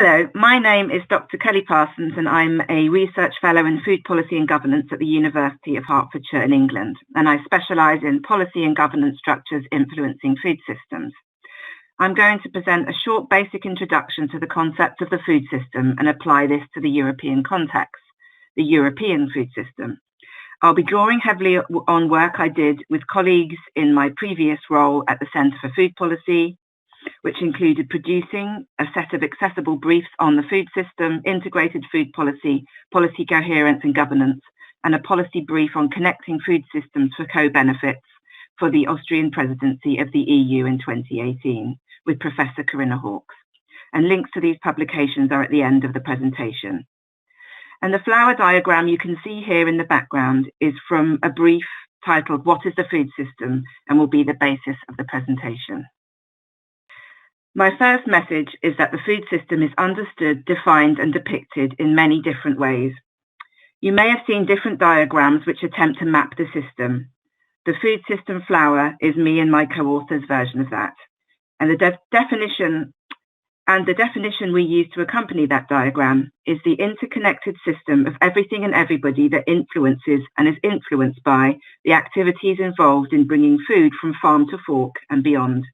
Hello, my name is Dr. Kelly Parsons and I'm a Research Fellow in Food Policy and Governance at the University of Hertfordshire in England, and I specialise in policy and governance structures influencing food systems. I'm going to present a short basic introduction to the concept of the food system and apply this to the European context, the European food system. I'll be drawing heavily on work I did with colleagues in my previous role at the Centre for Food Policy, which included producing a set of accessible briefs on the food system, integrated food policy, policy coherence and governance, and a policy brief on connecting food systems for co-benefits for the Austrian presidency of the EU in 2018 with Professor Corinna Hawkes. And links to these publications are at the end of the presentation. And the flower diagram you can see here in the background is from a brief titled "What is the Food System?" and will be the basis of the presentation. My first message is that the food system is understood, defined and depicted in many different ways. You may have seen different diagrams which attempt to map the system. The food system flower is me and my co-author's version of that. And the definition we use to accompany that diagram is the interconnected system of everything and everybody that influences and is influenced by the activities involved in bringing food from farm to fork and beyond.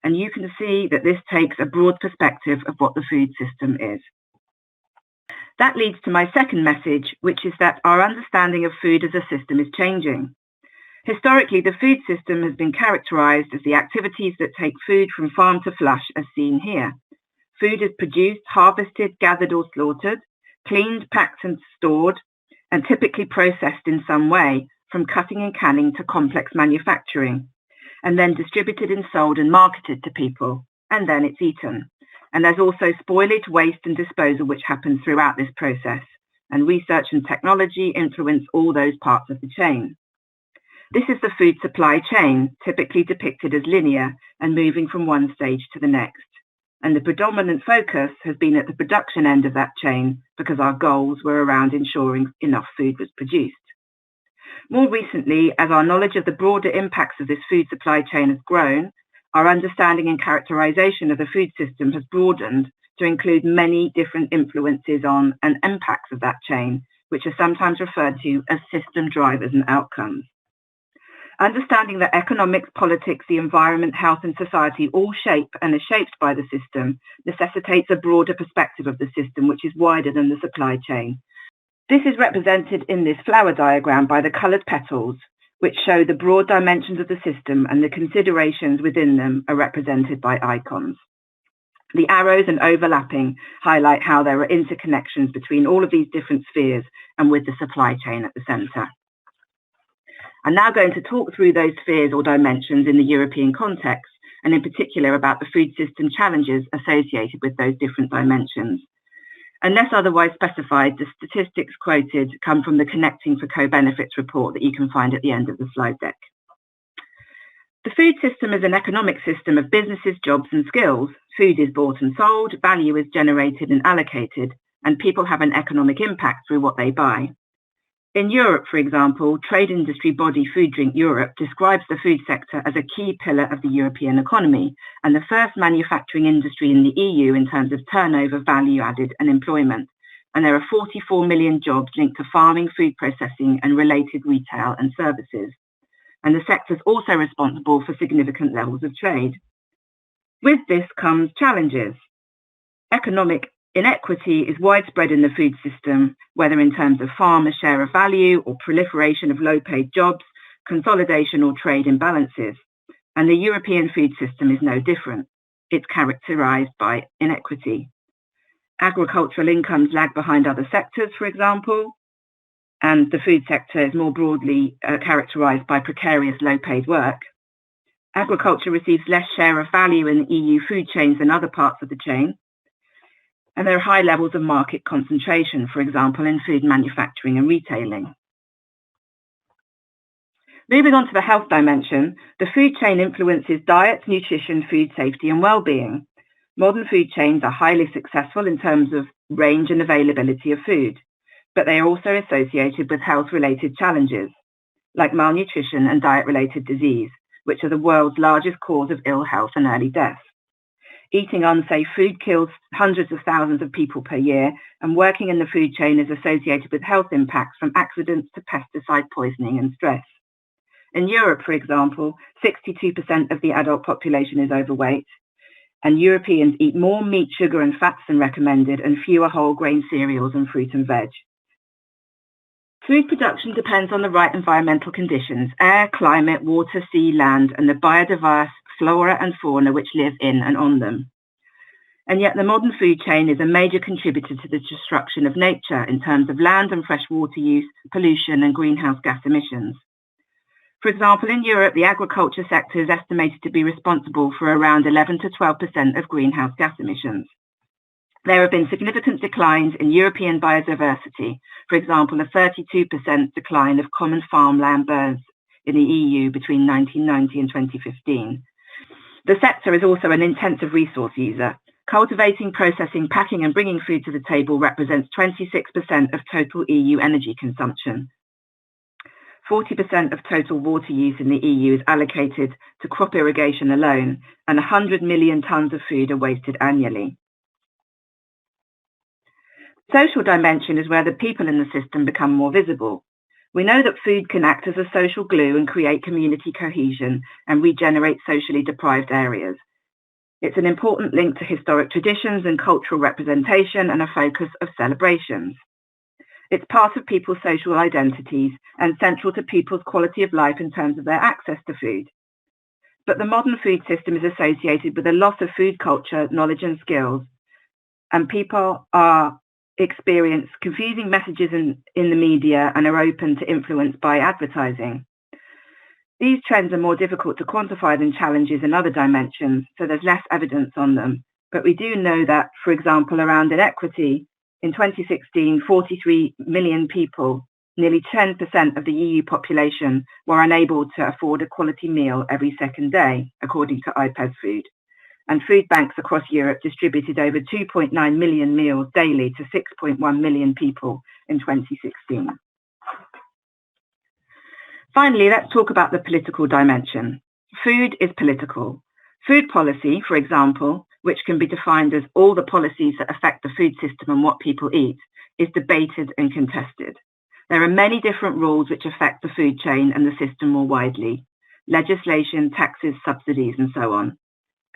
And you can see that this takes a broad perspective of what the food system is. That leads to my second message, which is that our understanding of food as a system is changing. Historically, the food system has been characterized as the activities that take food from farm to flush, as seen here. Food is produced, harvested, gathered or slaughtered, cleaned, packed and stored, and typically processed in some way, from cutting and canning to complex manufacturing, and then distributed and sold and marketed to people, and then it's eaten. And there's also spoilage, waste and disposal which happens throughout this process, and research and technology influence all those parts of the chain. This is the food supply chain, typically depicted as linear and moving from one stage to the next. And the predominant focus has been at the production end of that chain because our goals were around ensuring enough food was produced. More recently, as our knowledge of the broader impacts of this food supply chain has grown, our understanding and characterization of the food system has broadened to include many different influences on and impacts of that chain, which are sometimes referred to as system drivers and outcomes. Understanding that economics, politics, the environment, health and society all shape and are shaped by the system necessitates a broader perspective of the system which is wider than the supply chain. This is represented in this flower diagram by the coloured petals, which show the broad dimensions of the system, and the considerations within them are represented by icons. The arrows and overlapping highlight how there are interconnections between all of these different spheres and with the supply chain at the centre. I'm now going to talk through those spheres or dimensions in the European context, and in particular about the food system challenges associated with those different dimensions. Unless otherwise specified, the statistics quoted come from the Connecting for Co-Benefits report that you can find at the end of the slide deck. The food system is an economic system of businesses, jobs and skills. Food is bought and sold, value is generated and allocated, and people have an economic impact through what they buy. In Europe, for example, trade industry body Food Drink Europe describes the food sector as a key pillar of the European economy and the first manufacturing industry in the EU in terms of turnover, value added and employment. And there are 44 million jobs linked to farming, food processing and related retail and services. And the sector is also responsible for significant levels of trade. With this comes challenges. Economic inequity is widespread in the food system, whether in terms of farmer share of value or proliferation of low-paid jobs, consolidation or trade imbalances. And the European food system is no different. It's characterized by inequity. Agricultural incomes lag behind other sectors, for example, and the food sector is more broadly characterized by precarious low-paid work. Agriculture receives less share of value in EU food chains than other parts of the chain. And there are high levels of market concentration, for example, in food manufacturing and retailing. Moving on to the health dimension, the food chain influences diet, nutrition, food safety and well-being. Modern food chains are highly successful in terms of range and availability of food, but they are also associated with health-related challenges, like malnutrition and diet-related disease, which are the world's largest cause of ill health and early death. Eating unsafe food kills hundreds of thousands of people per year, and working in the food chain is associated with health impacts from accidents to pesticide poisoning and stress. In Europe, for example, 62% of the adult population is overweight, and Europeans eat more meat, sugar, and fats than recommended, and fewer whole grain cereals and fruit and veg. Food production depends on the right environmental conditions: air, climate, water, sea, land, and the biodiverse flora and fauna which live in and on them. And yet the modern food chain is a major contributor to the destruction of nature in terms of land and fresh water use, pollution, and greenhouse gas emissions. For example, in Europe, the agriculture sector is estimated to be responsible for around 11 to 12% of greenhouse gas emissions. There have been significant declines in European biodiversity, for example, a 32% decline of common farmland birds in the EU between 1990 and 2015. The sector is also an intensive resource user. Cultivating, processing, packing, and bringing food to the table represents 26% of total EU energy consumption. 40% of total water use in the EU is allocated to crop irrigation alone, and 100 million tonnes of food are wasted annually. The social dimension is where the people in the system become more visible. We know that food can act as a social glue and create community cohesion and regenerate socially deprived areas. It's an important link to historic traditions and cultural representation and a focus of celebrations. It's part of people's social identities and central to people's quality of life in terms of their access to food. But the modern food system is associated with a loss of food culture, knowledge, and skills, and people experience confusing messages in the media and are open to influence by advertising. These trends are more difficult to quantify than challenges in other dimensions, so there's less evidence on them. But we do know that, for example, around inequity, in 2016, 43 million people, nearly 10% of the EU population, were unable to afford a quality meal every second day, according to IPES Food. And food banks across Europe distributed over 2.9 million meals daily to 6.1 million people in 2016. Finally, let's talk about the political dimension. Food is political. Food policy, for example, which can be defined as all the policies that affect the food system and what people eat, is debated and contested. There are many different rules which affect the food chain and the system more widely: legislation, taxes, subsidies, and so on.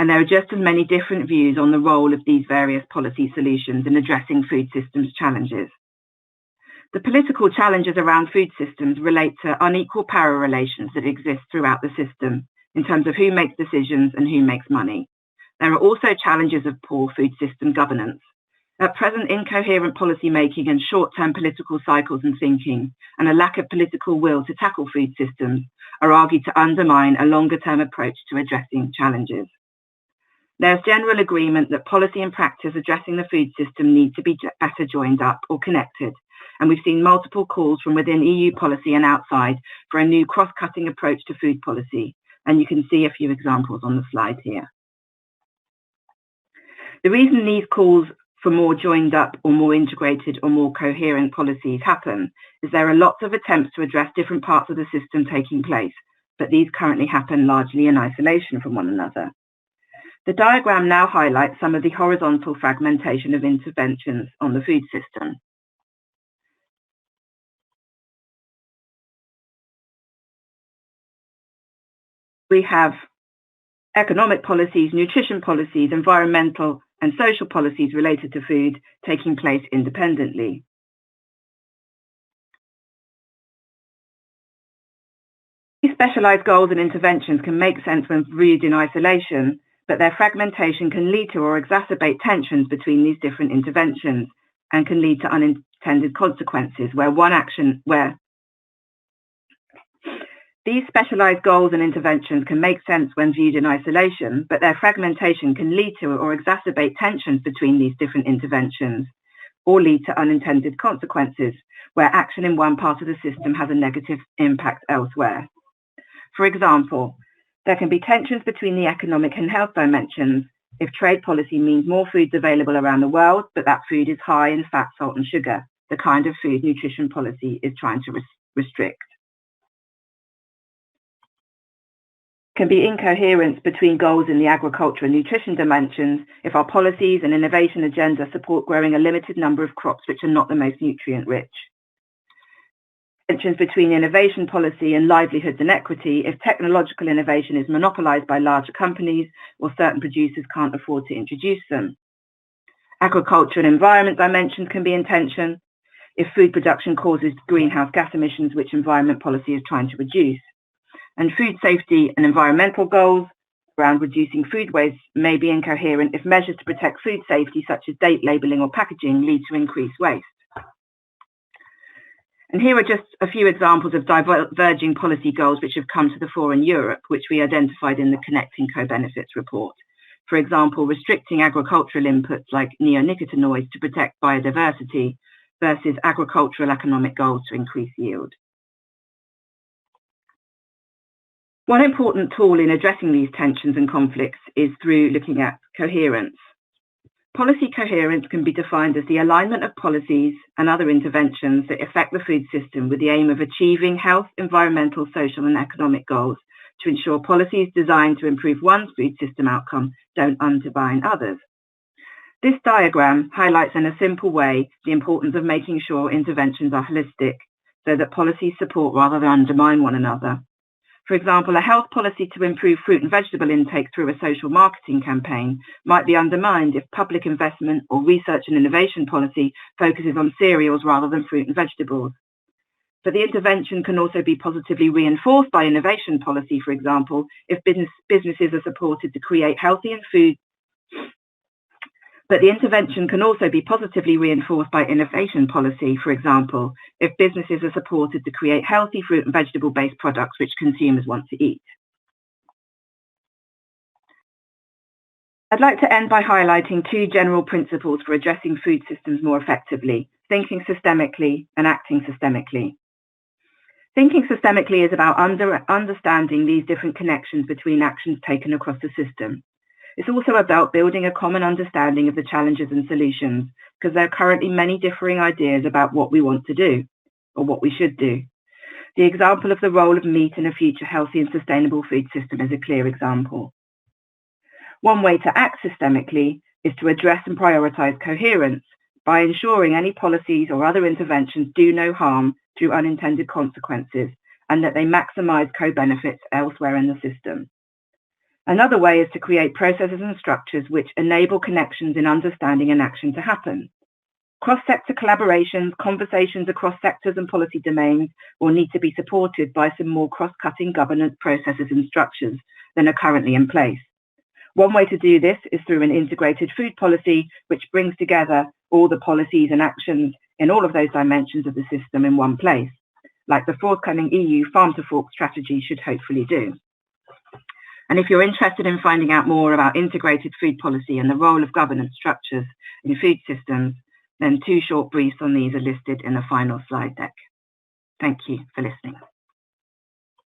And there are just as many different views on the role of these various policy solutions in addressing food systems challenges. The political challenges around food systems relate to unequal power relations that exist throughout the system in terms of who makes decisions and who makes money. There are also challenges of poor food system governance. At present, incoherent policy making and short-term political cycles and thinking, and a lack of political will to tackle food systems, are argued to undermine a longer-term approach to addressing challenges. There's general agreement that policy and practice addressing the food system need to be better joined up or connected, and we've seen multiple calls from within EU policy and outside for a new cross-cutting approach to food policy, and you can see a few examples on the slide here. The reason these calls for more joined up or more integrated or more coherent policies happen is there are lots of attempts to address different parts of the system taking place, but these currently happen largely in isolation from one another. The diagram now highlights some of the horizontal fragmentation of interventions on the food system. We have economic policies, nutrition policies, environmental and social policies related to food taking place independently. These specialized goals and interventions can make sense when viewed in isolation, but their fragmentation can lead to or exacerbate tensions between these different interventions and can lead to unintended consequences These specialized goals and interventions can make sense when viewed in isolation, but their fragmentation can lead to or exacerbate tensions between these different interventions or lead to unintended consequences where action in one part of the system has a negative impact elsewhere. For example, there can be tensions between the economic and health dimensions if trade policy means more food available around the world, but that food is high in fat, salt, and sugar, the kind of food nutrition policy is trying to restrict. can be incoherence between goals in the agriculture and nutrition dimensions if our policies and innovation agenda support growing a limited number of crops which are not the most nutrient rich. Tensions between innovation policy and livelihoods and equity if technological innovation is monopolized by larger companies or certain producers can't afford to introduce them. Agriculture and environment dimensions can be in tension if food production causes greenhouse gas emissions which environment policy is trying to reduce. And food safety and environmental goals around reducing food waste may be incoherent if measures to protect food safety, such as date labelling or packaging, lead to increased waste. And here are just a few examples of diverging policy goals which have come to the fore in Europe, which we identified in the Connecting Co-Benefits report. For example, restricting agricultural inputs like neonicotinoids to protect biodiversity versus agricultural economic goals to increase yield. One important tool in addressing these tensions and conflicts is through looking at coherence. Policy coherence can be defined as the alignment of policies and other interventions that affect the food system with the aim of achieving health, environmental, social, and economic goals to ensure policies designed to improve one's food system outcome don't undermine others. This diagram highlights in a simple way the importance of making sure interventions are holistic so that policies support rather than undermine one another. For example, a health policy to improve fruit and vegetable intake through a social marketing campaign might be undermined if public investment or research and innovation policy focuses on cereals rather than fruit and vegetables. But the intervention can also be positively reinforced by innovation policy, for example, if businesses are supported to create healthy food. But the intervention can also be positively reinforced by innovation policy, for example, if businesses are supported to create healthy fruit and vegetable-based products which consumers want to eat. I'd like to end by highlighting two general principles for addressing food systems more effectively: thinking systemically and acting systemically. Thinking systemically is about understanding these different connections between actions taken across the system. It's also about building a common understanding of the challenges and solutions, because there are currently many differing ideas about what we want to do, or what we should do. The example of the role of meat in a future healthy and sustainable food system is a clear example. One way to act systemically is to address and prioritize coherence by ensuring any policies or other interventions do no harm through unintended consequences, and that they maximize co-benefits elsewhere in the system. Another way is to create processes and structures which enable connections in understanding and action to happen. Cross-sector collaborations, conversations across sectors and policy domains will need to be supported by some more cross-cutting governance processes and structures than are currently in place. One way to do this is through an integrated food policy, which brings together all the policies and actions in all of those dimensions of the system in one place, like the forthcoming EU Farm to Fork strategy should hopefully do. And if you're interested in finding out more about integrated food policy and the role of governance structures in food systems, then 2 short briefs on these are listed in the final slide deck. Thank you for listening.